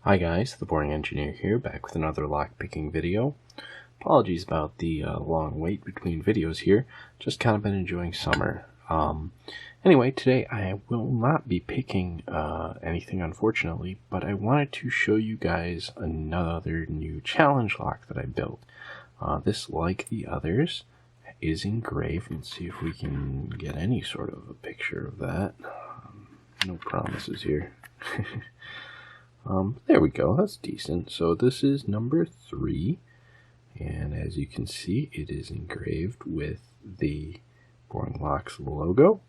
Hi guys, the Boring Engineer here, back with another lockpicking video. Apologies about the long wait between videos here, just kind of been enjoying summer. Anyway, today I will not be picking anything unfortunately, but I wanted to show you guys another new challenge lock that I built. This, like the others, is engraved. Let's see if we can get any sort of a picture of that. No promises here. There we go, that's decent. So this is number 3, and as you can see, it is engraved with the Boring Locks logo.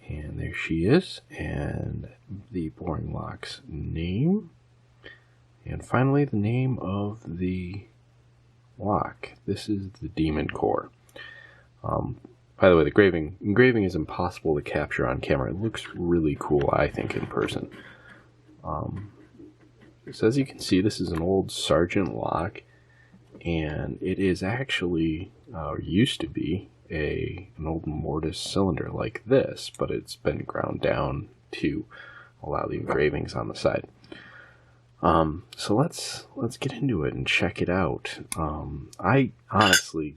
And there she is, and the Boring Locks name. And finally, the name of the lock. This is the Demon Core. By the way, the engraving is impossible to capture on camera. It looks really cool, I think, in person. So as you can see, this is an old Sargent lock, and it is actually, used to be, an old mortise cylinder like this, but it's been ground down to allow the engravings on the side. So let's get into it and check it out. I honestly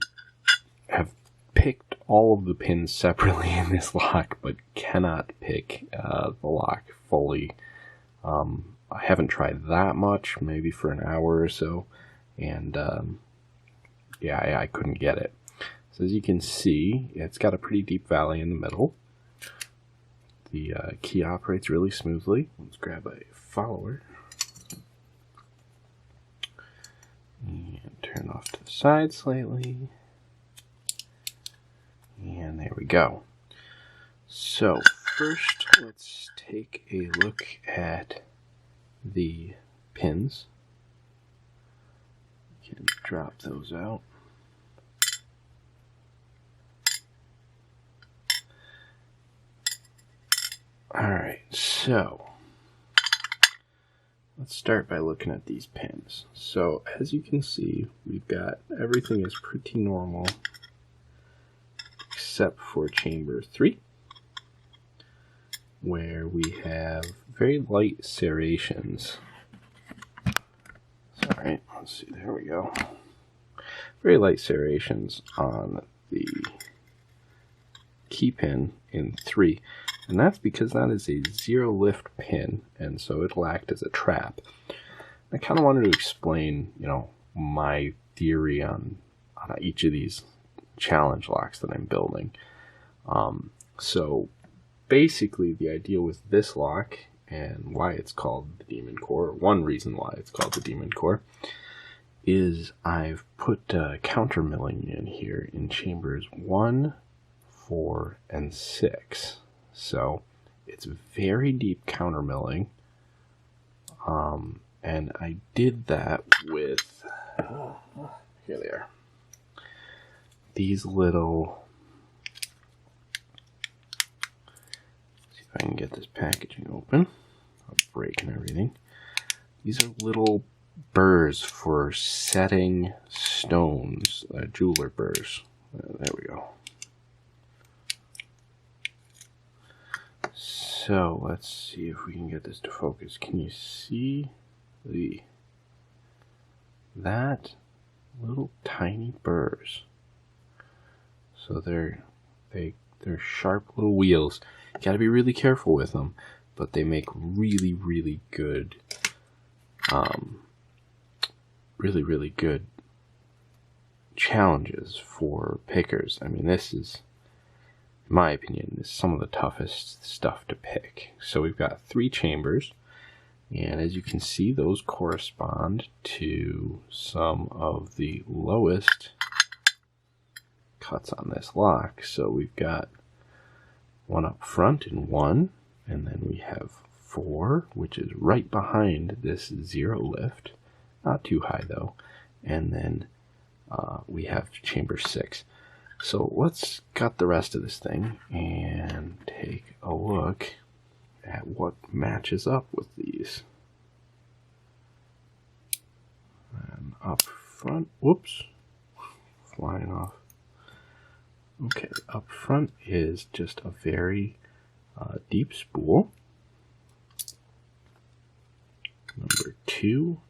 have picked all of the pins separately in this lock, but cannot pick the lock fully. I haven't tried that much, maybe for an hour or so, and yeah, I couldn't get it. So as you can see, it's got a pretty deep valley in the middle. The key operates really smoothly. Let's grab a follower and turn off to the side slightly, and there we go. So first, let's take a look at the pins. You can drop those out. Alright, so let's start by looking at these pins. So as you can see, we've got everything is pretty normal except for chamber 3, where we have very light serrations. Sorry, let's see, there we go. Very light serrations on the key pin in 3. And that's because that is a zero lift pin, and so it'll act as a trap. I kind of wanted to explain, my theory on each of these challenge locks that I'm building. So basically, the idea with this lock, and why it's called the Demon Core, one reason why it's called the Demon Core, is I've put counter milling in here in chambers 1, 4, and 6. So it's very deep counter milling, and I did that with, here they are, these little, see if I can get this packaging open, I'm breaking everything. These are little burrs for setting stones, jeweler burrs. There we go. So let's see if we can get this to focus. Can you see that little tiny burrs? So they're sharp little wheels. You got to be really careful with them, but they make really, really good, really good challenges for pickers. I mean, this is, in my opinion, this is some of the toughest stuff to pick. So we've got 3 chambers, and as you can see, those correspond to some of the lowest cuts on this lock. So we've got 1 up front and 1, and then we have 4, which is right behind this zero lift, not too high though, and then we have chamber 6. So let's cut the rest of this thing and take a look at what matches up with these. And up front, whoops, flying off. Okay, up front is just a very deep spool. 2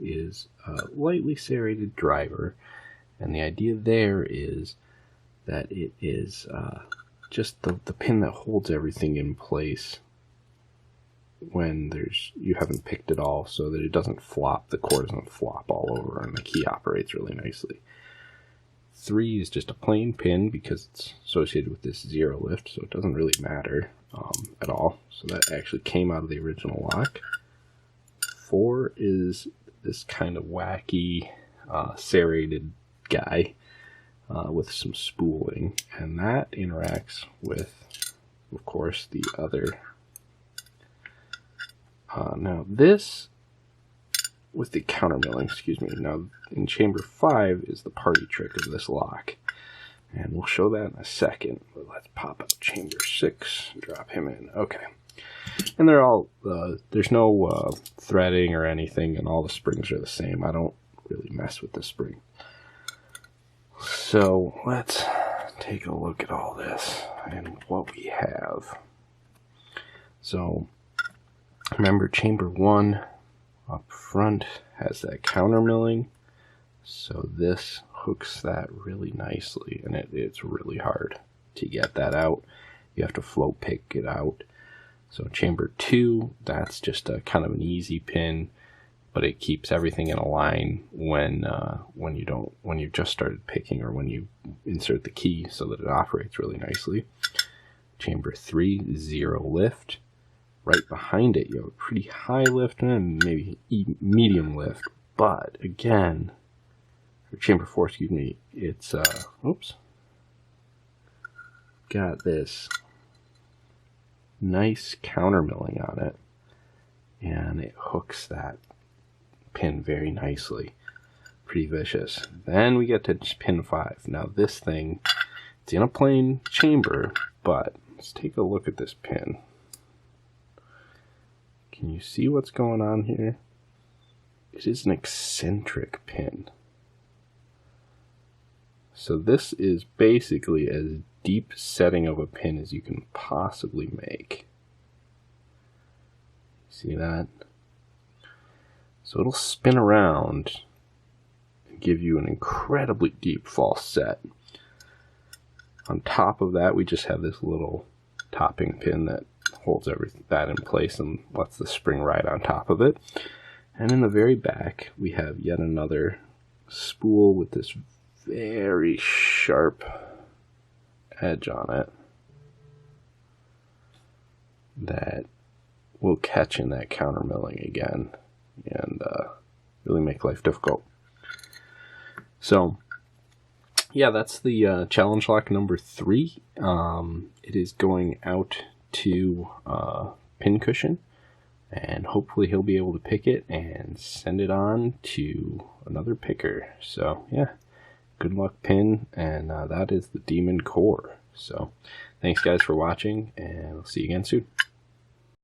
is a lightly serrated driver, and the idea there is that it is just the pin that holds everything in place when you haven't picked it all, so that it doesn't flop, the core doesn't flop all over, and the key operates really nicely. 3 is just a plain pin because it's associated with this 0 lift, so it doesn't really matter at all. So that actually came out of the original lock. 4 is this kind of wacky serrated guy with some spooling, and that interacts with, of course, the other. Now this, with the counter milling, excuse me, now in chamber 5 is the party trick of this lock, and we'll show that in a second. But let's pop out chamber 6, drop him in. Okay, and they're all, there's no threading or anything, and all the springs are the same. I don't really mess with the spring. So let's take a look at all this and what we have. So remember, chamber 1 up front has that counter milling, so this hooks that really nicely, and it's really hard to get that out. You have to float pick it out. So chamber 2, that's just a kind of an easy pin, but it keeps everything in a line when you just started picking, or when you insert the key, so that it operates really nicely. Chamber 3, 0 lift. Right behind it, you have a pretty high lift and maybe medium lift, but again, for chamber 4, excuse me, it's got this nice counter milling on it, and it hooks that pin very nicely. Pretty vicious. Then we get to pin 5. Now this thing, it's in a plain chamber, but let's take a look at this pin. Can you see what's going on here? It is an eccentric pin. So this is basically as deep setting of a pin as you can possibly make. See that? So it'll spin around and give you an incredibly deep false set. On top of that, we just have this little topping pin that holds that in place and lets the spring ride on top of it. And in the very back, we have yet another spool with this very sharp edge on it that will catch in that counter milling again and really make life difficult. So yeah, that's the challenge lock number 3. It is going out to Pincushion, and hopefully he'll be able to pick it and send it on to another picker. So yeah, good luck, Pin, and that is the Demon Core. So thanks guys for watching, and I'll see you again soon.